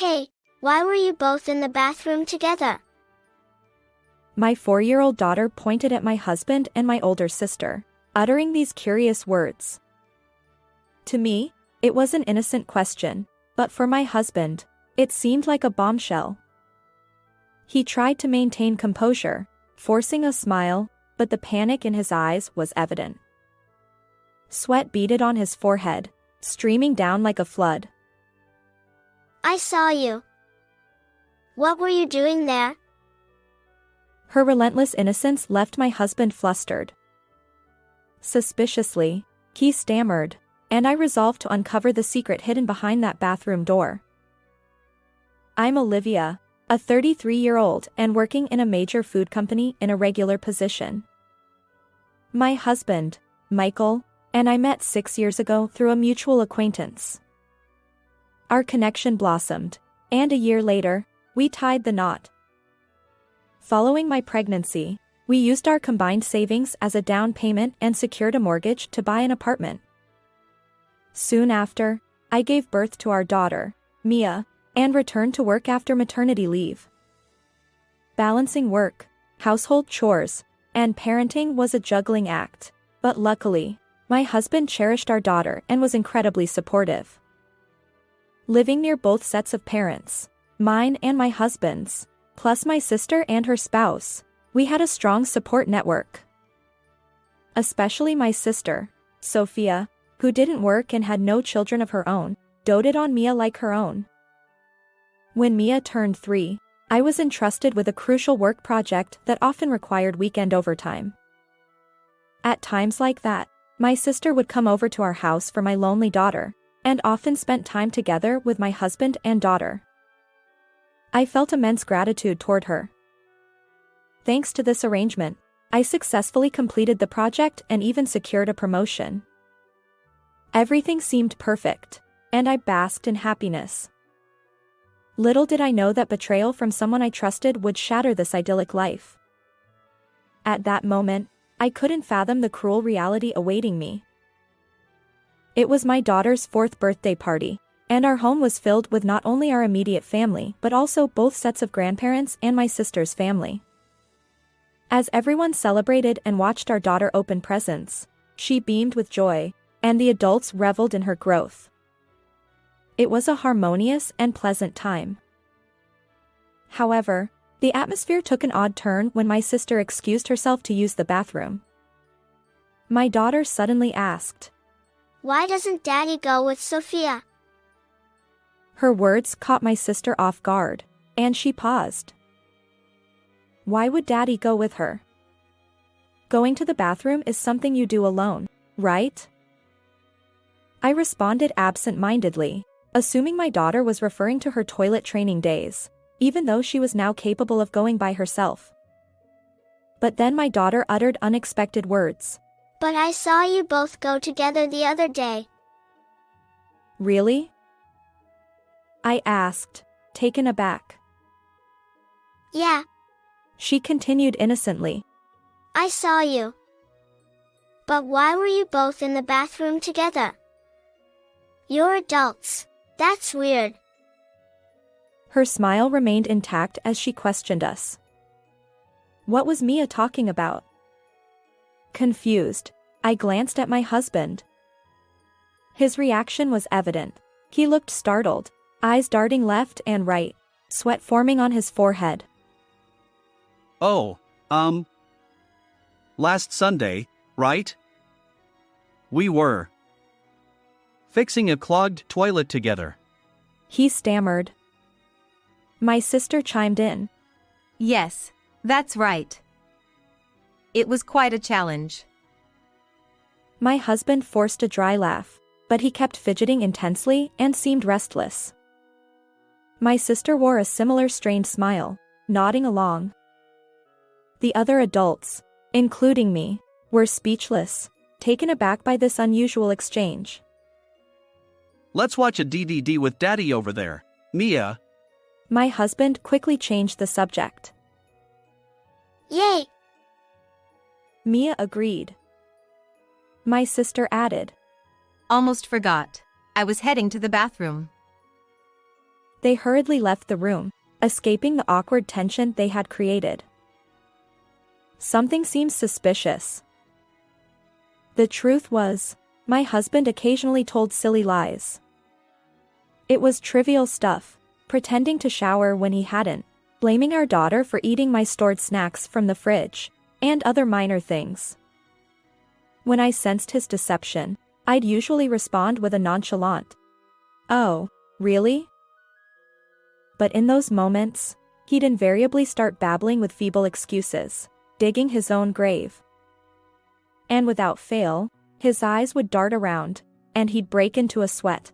Hey, why were you both in the bathroom together? My 4-year-old daughter pointed at my husband and my older sister, uttering these curious words. To me, it was an innocent question, but for my husband, it seemed like a bombshell. He tried to maintain composure, forcing a smile, but the panic in his eyes was evident. Sweat beaded on his forehead, streaming down like a flood. I saw you. What were you doing there? Her relentless innocence left my husband flustered. Suspiciously, he stammered, and I resolved to uncover the secret hidden behind that bathroom door. I'm Olivia, a 33-year-old and working in a major food company in a regular position. My husband, Michael, and I met 6 years ago through a mutual acquaintance. Our connection blossomed, and a year later, we tied the knot. Following my pregnancy, we used our combined savings as a down payment and secured a mortgage to buy an apartment. Soon after, I gave birth to our daughter, Mia, and returned to work after maternity leave. Balancing work, household chores, and parenting was a juggling act, but luckily, my husband cherished our daughter and was incredibly supportive. Living near both sets of parents, mine and my husband's, plus my sister and her spouse, we had a strong support network. Especially my sister, Sophia, who didn't work and had no children of her own, doted on Mia like her own. When Mia turned 3, I was entrusted with a crucial work project that often required weekend overtime. At times like that, my sister would come over to our house for my lonely daughter, and often spent time together with my husband and daughter. I felt immense gratitude toward her. Thanks to this arrangement, I successfully completed the project and even secured a promotion. Everything seemed perfect, and I basked in happiness. Little did I know that betrayal from someone I trusted would shatter this idyllic life. At that moment, I couldn't fathom the cruel reality awaiting me. It was my daughter's 4th birthday party, and our home was filled with not only our immediate family but also both sets of grandparents and my sister's family. As everyone celebrated and watched our daughter open presents, she beamed with joy, and the adults reveled in her growth. It was a harmonious and pleasant time. However, the atmosphere took an odd turn when my sister excused herself to use the bathroom. My daughter suddenly asked, Why doesn't Daddy go with Sophia? Her words caught my sister off guard, and she paused. Why would Daddy go with her? Going to the bathroom is something you do alone, right? I responded absent-mindedly, assuming my daughter was referring to her toilet training days, even though she was now capable of going by herself. But then my daughter uttered unexpected words. But I saw you both go together the other day. Really? I asked, taken aback. Yeah. She continued innocently. I saw you. But why were you both in the bathroom together? You're adults. That's weird. Her smile remained intact as she questioned us. What was Mia talking about? Confused, I glanced at my husband. His reaction was evident. He looked startled, eyes darting left and right, sweat forming on his forehead. Oh, last Sunday, right? We were fixing a clogged toilet together. He stammered. My sister chimed in. Yes, that's right. It was quite a challenge. My husband forced a dry laugh, but he kept fidgeting intensely and seemed restless. My sister wore a similar strained smile, nodding along. The other adults, including me, were speechless, taken aback by this unusual exchange. Let's watch a DDD with Daddy over there, Mia. My husband quickly changed the subject. Yay! Mia agreed. My sister added. Almost forgot. I was heading to the bathroom. They hurriedly left the room, escaping the awkward tension they had created. Something seemed suspicious. The truth was, my husband occasionally told silly lies. It was trivial stuff, pretending to shower when he hadn't, blaming our daughter for eating my stored snacks from the fridge, and other minor things. When I sensed his deception, I'd usually respond with a nonchalant, "Oh, really?" But in those moments, he'd invariably start babbling with feeble excuses, digging his own grave. And without fail, his eyes would dart around, and he'd break into a sweat.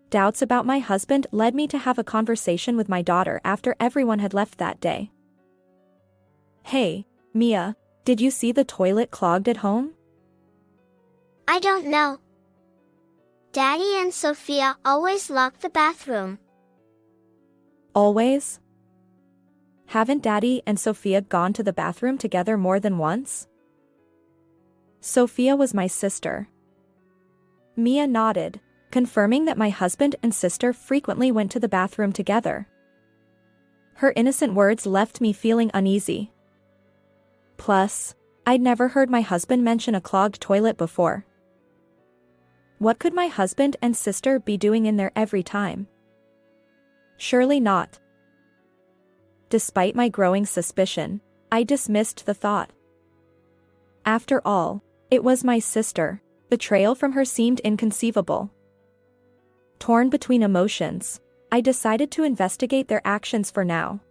Doubts about my husband led me to have a conversation with my daughter after everyone had left that day. "Hey, Mia, did you see the toilet clogged at home?" I don't know. Daddy and Sophia always lock the bathroom. Always? Haven't Daddy and Sophia gone to the bathroom together more than once? Sophia was my sister. Mia nodded, confirming that my husband and sister frequently went to the bathroom together. Her innocent words left me feeling uneasy. Plus, I'd never heard my husband mention a clogged toilet before. What could my husband and sister be doing in there every time? Surely not. Despite my growing suspicion, I dismissed the thought. After all, it was my sister. Betrayal from her seemed inconceivable. Torn between emotions, I decided to investigate their actions for now.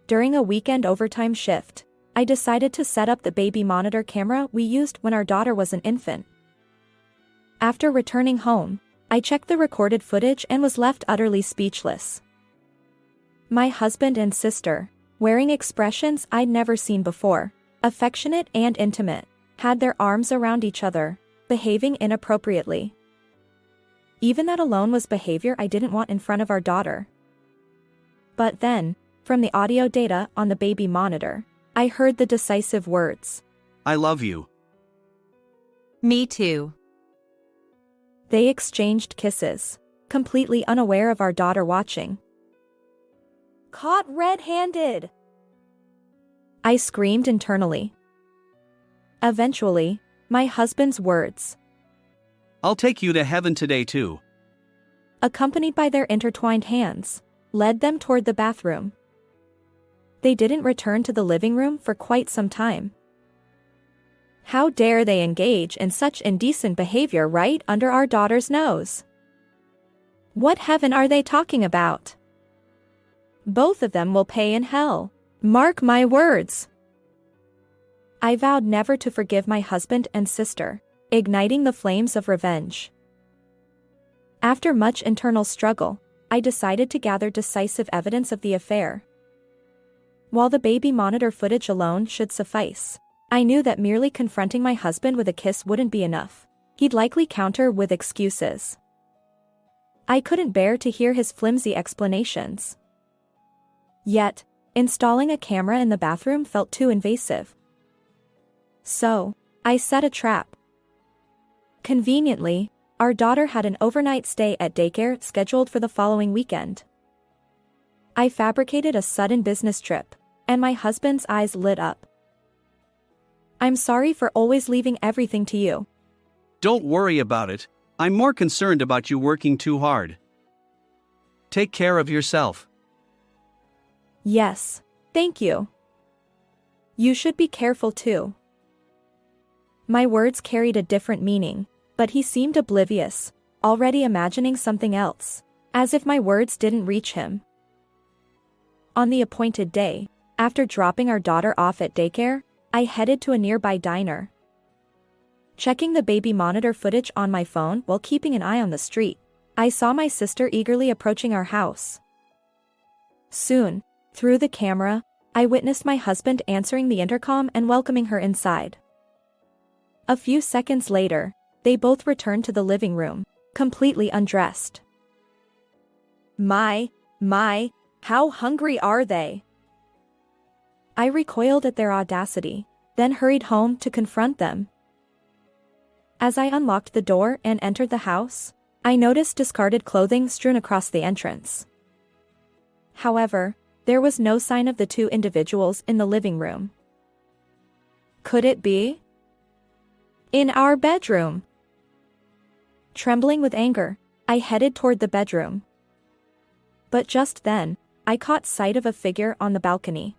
During a weekend overtime shift, I decided to set up the baby monitor camera we used when our daughter was an infant. After returning home, I checked the recorded footage and was left utterly speechless. My husband and sister, wearing expressions I'd never seen before, affectionate and intimate, had their arms around each other, behaving inappropriately. Even that alone was behavior I didn't want in front of our daughter. But then, from the audio data on the baby monitor, I heard the decisive words, "I love you." Me too. They exchanged kisses, completely unaware of our daughter watching. Caught red-handed! I screamed internally. Eventually, my husband's words, "I'll take you to heaven today too," accompanied by their intertwined hands, led them toward the bathroom. They didn't return to the living room for quite some time. How dare they engage in such indecent behavior right under our daughter's nose? What heaven are they talking about? Both of them will pay in hell. Mark my words. I vowed never to forgive my husband and sister, igniting the flames of revenge. After much internal struggle, I decided to gather decisive evidence of the affair. While the baby monitor footage alone should suffice, I knew that merely confronting my husband with a kiss wouldn't be enough. He'd likely counter with excuses. I couldn't bear to hear his flimsy explanations. Yet, installing a camera in the bathroom felt too invasive. So, I set a trap. Conveniently, our daughter had an overnight stay at daycare scheduled for the following weekend. I fabricated a sudden business trip, and my husband's eyes lit up. "I'm sorry for always leaving everything to you." "Don't worry about it. I'm more concerned about you working too hard. Take care of yourself." "Yes, thank you. You should be careful too." My words carried a different meaning, but he seemed oblivious, already imagining something else, as if my words didn't reach him. On the appointed day, after dropping our daughter off at daycare, I headed to a nearby diner. Checking the baby monitor footage on my phone while keeping an eye on the street, I saw my sister eagerly approaching our house. Soon, through the camera, I witnessed my husband answering the intercom and welcoming her inside. A few seconds later, they both returned to the living room, completely undressed. My, how hungry are they? I recoiled at their audacity, then hurried home to confront them. As I unlocked the door and entered the house, I noticed discarded clothing strewn across the entrance. However, there was no sign of the two individuals in the living room. Could it be? In our bedroom. Trembling with anger, I headed toward the bedroom. But just then, I caught sight of a figure on the balcony.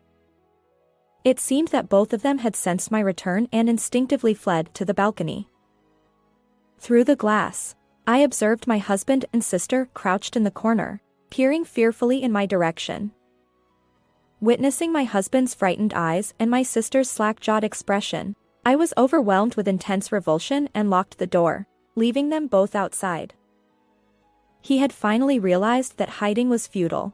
It seemed that both of them had sensed my return and instinctively fled to the balcony. Through the glass, I observed my husband and sister crouched in the corner, peering fearfully in my direction. Witnessing my husband's frightened eyes and my sister's slack-jawed expression, I was overwhelmed with intense revulsion and locked the door, leaving them both outside. He had finally realized that hiding was futile.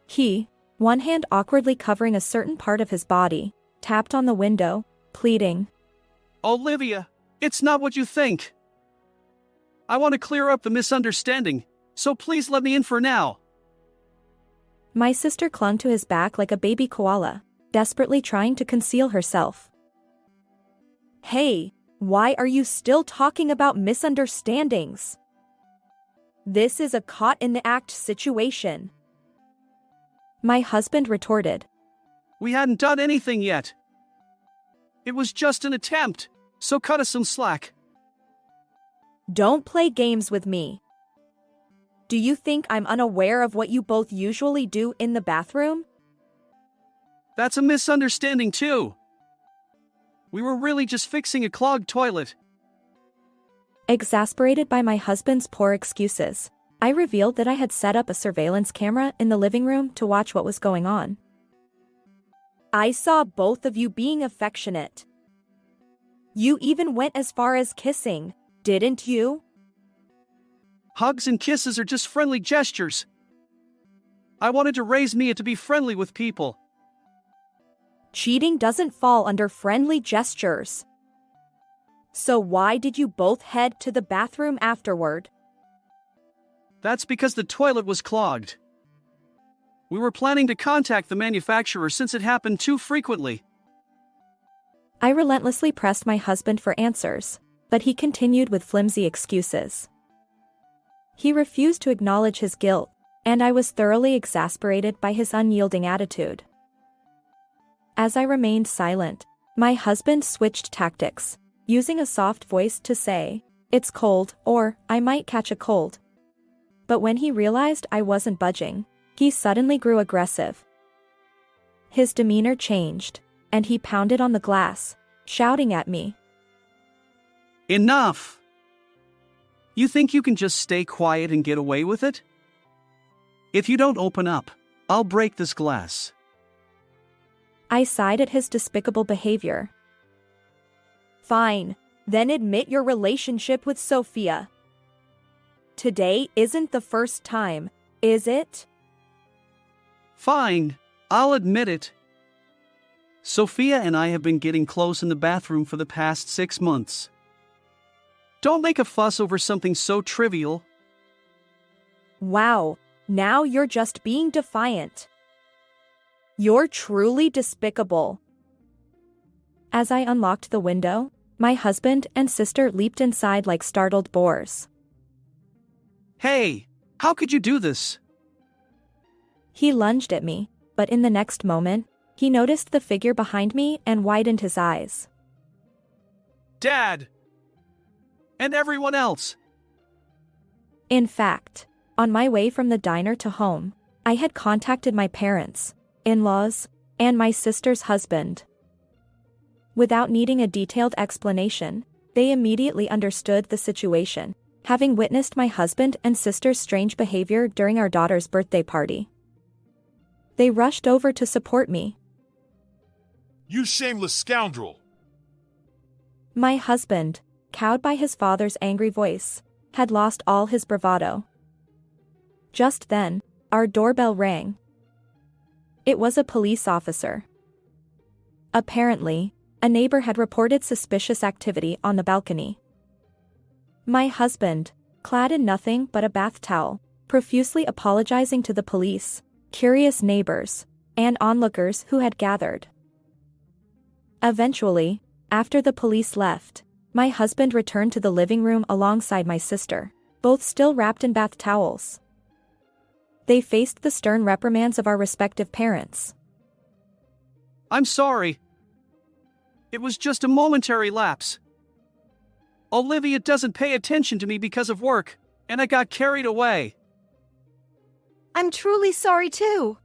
He, one hand awkwardly covering a certain part of his body, tapped on the window, pleading, Olivia, it's not what you think. I want to clear up the misunderstanding, so please let me in for now. My sister clung to his back like a baby koala, desperately trying to conceal herself. Hey, why are you still talking about misunderstandings? This is a caught-in-the-act situation. My husband retorted. We hadn't done anything yet. It was just an attempt, so cut us some slack. Don't play games with me. Do you think I'm unaware of what you both usually do in the bathroom? That's a misunderstanding too. We were really just fixing a clogged toilet. Exasperated by my husband's poor excuses, I revealed that I had set up a surveillance camera in the living room to watch what was going on. I saw both of you being affectionate. You even went as far as kissing, didn't you? Hugs and kisses are just friendly gestures. I wanted to raise Mia to be friendly with people. Cheating doesn't fall under friendly gestures. So why did you both head to the bathroom afterward? That's because the toilet was clogged. We were planning to contact the manufacturer since it happened too frequently. I relentlessly pressed my husband for answers, but he continued with flimsy excuses. He refused to acknowledge his guilt, and I was thoroughly exasperated by his unyielding attitude. As I remained silent, my husband switched tactics, using a soft voice to say, "It's cold," or "I might catch a cold." But when he realized I wasn't budging, he suddenly grew aggressive. His demeanor changed, and he pounded on the glass, shouting at me. Enough! You think you can just stay quiet and get away with it? If you don't open up, I'll break this glass. I sighed at his despicable behavior. Fine, then admit your relationship with Sophia. Today isn't the first time, is it? Fine, I'll admit it. Sophia and I have been getting close in the bathroom for the past 6 months. Don't make a fuss over something so trivial. Wow, now you're just being defiant. You're truly despicable. As I unlocked the window, my husband and sister leaped inside like startled boars. Hey, how could you do this? He lunged at me, but in the next moment, he noticed the figure behind me and widened his eyes. Dad! And everyone else! In fact, on my way from the diner to home, I had contacted my parents, in-laws, and my sister's husband. Without needing a detailed explanation, they immediately understood the situation, having witnessed my husband and sister's strange behavior during our daughter's birthday party. They rushed over to support me. You shameless scoundrel! My husband, cowed by his father's angry voice, had lost all his bravado. Just then, our doorbell rang. It was a police officer. Apparently, a neighbor had reported suspicious activity on the balcony. My husband, clad in nothing but a bath towel, profusely apologizing to the police, curious neighbors, and onlookers who had gathered. Eventually, after the police left, my husband returned to the living room alongside my sister, both still wrapped in bath towels. They faced the stern reprimands of our respective parents. I'm sorry. It was just a momentary lapse. Olivia doesn't pay attention to me because of work, and I got carried away. I'm truly sorry too.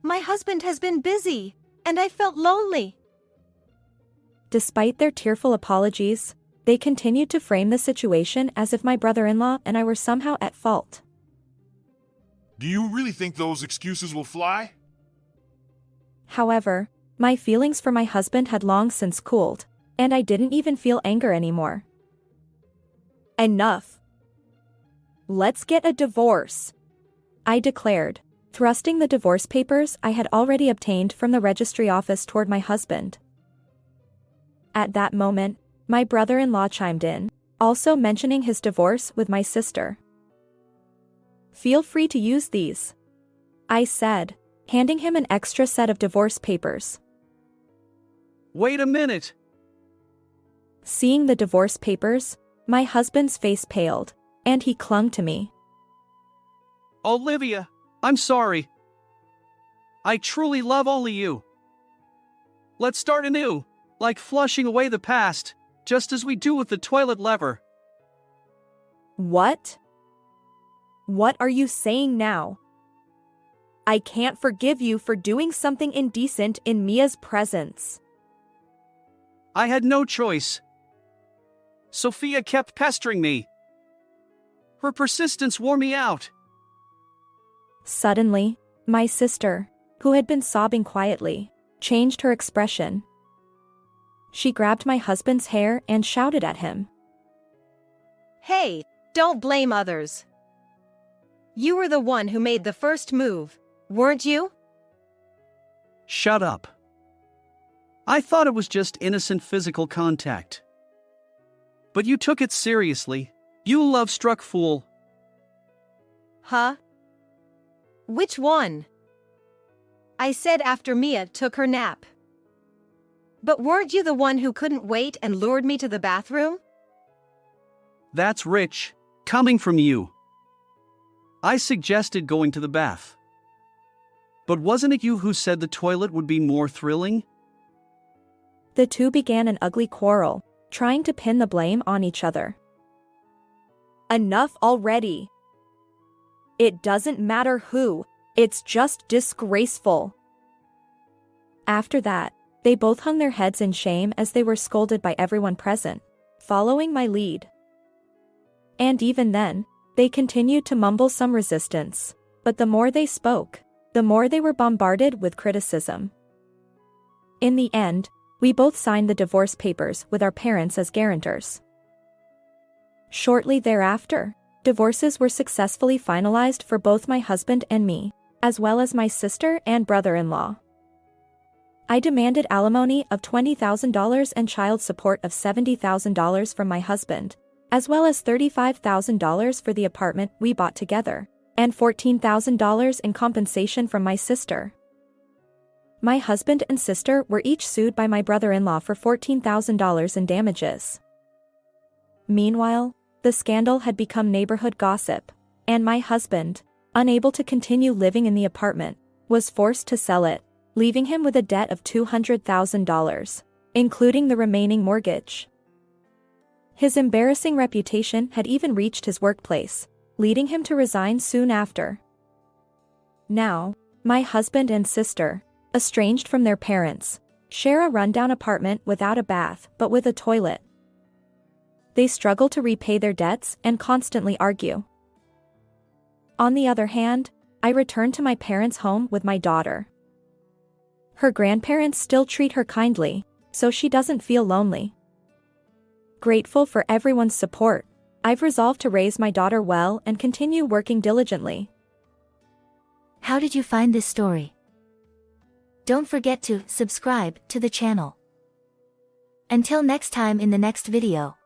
My husband has been busy, and I felt lonely. Despite their tearful apologies, they continued to frame the situation as if my brother-in-law and I were somehow at fault. Do you really think those excuses will fly? However, my feelings for my husband had long since cooled, and I didn't even feel anger anymore. Enough. Let's get a divorce, I declared, thrusting the divorce papers I had already obtained from the registry office toward my husband. At that moment, my brother-in-law chimed in, also mentioning his divorce with my sister. Feel free to use these, I said, handing him an extra set of divorce papers. Wait a minute. Seeing the divorce papers, my husband's face paled, and he clung to me. Olivia, I'm sorry. I truly love only you. Let's start anew, like flushing away the past, just as we do with the toilet lever. What? What are you saying now? I can't forgive you for doing something indecent in Mia's presence. I had no choice. Sophia kept pestering me. Her persistence wore me out. Suddenly, my sister, who had been sobbing quietly, changed her expression. She grabbed my husband's hair and shouted at him. Hey, don't blame others. You were the one who made the first move, weren't you? Shut up. I thought it was just innocent physical contact. But you took it seriously. You love-struck fool. Huh? Which one? I said after Mia took her nap. But weren't you the one who couldn't wait and lured me to the bathroom? That's rich, coming from you. I suggested going to the bath. But wasn't it you who said the toilet would be more thrilling? The two began an ugly quarrel, trying to pin the blame on each other. Enough already. It doesn't matter who, it's just disgraceful. After that, they both hung their heads in shame as they were scolded by everyone present, following my lead. And even then, they continued to mumble some resistance, but the more they spoke, the more they were bombarded with criticism. In the end, we both signed the divorce papers with our parents as guarantors. Shortly thereafter, divorces were successfully finalized for both my husband and me, as well as my sister and brother-in-law. I demanded alimony of $20,000 and child support of $70,000 from my husband, as well as $35,000 for the apartment we bought together, and $14,000 in compensation from my sister. My husband and sister were each sued by my brother-in-law for $14,000 in damages. Meanwhile, the scandal had become neighborhood gossip, and my husband, unable to continue living in the apartment, was forced to sell it, leaving him with a debt of $200,000, including the remaining mortgage. His embarrassing reputation had even reached his workplace, leading him to resign soon after. Now, my husband and sister, estranged from their parents, share a rundown apartment without a bath but with a toilet. They struggle to repay their debts and constantly argue. On the other hand, I return to my parents' home with my daughter. Her grandparents still treat her kindly, so she doesn't feel lonely. Grateful for everyone's support, I've resolved to raise my daughter well and continue working diligently. How did you find this story? Don't forget to subscribe to the channel. Until next time in the next video.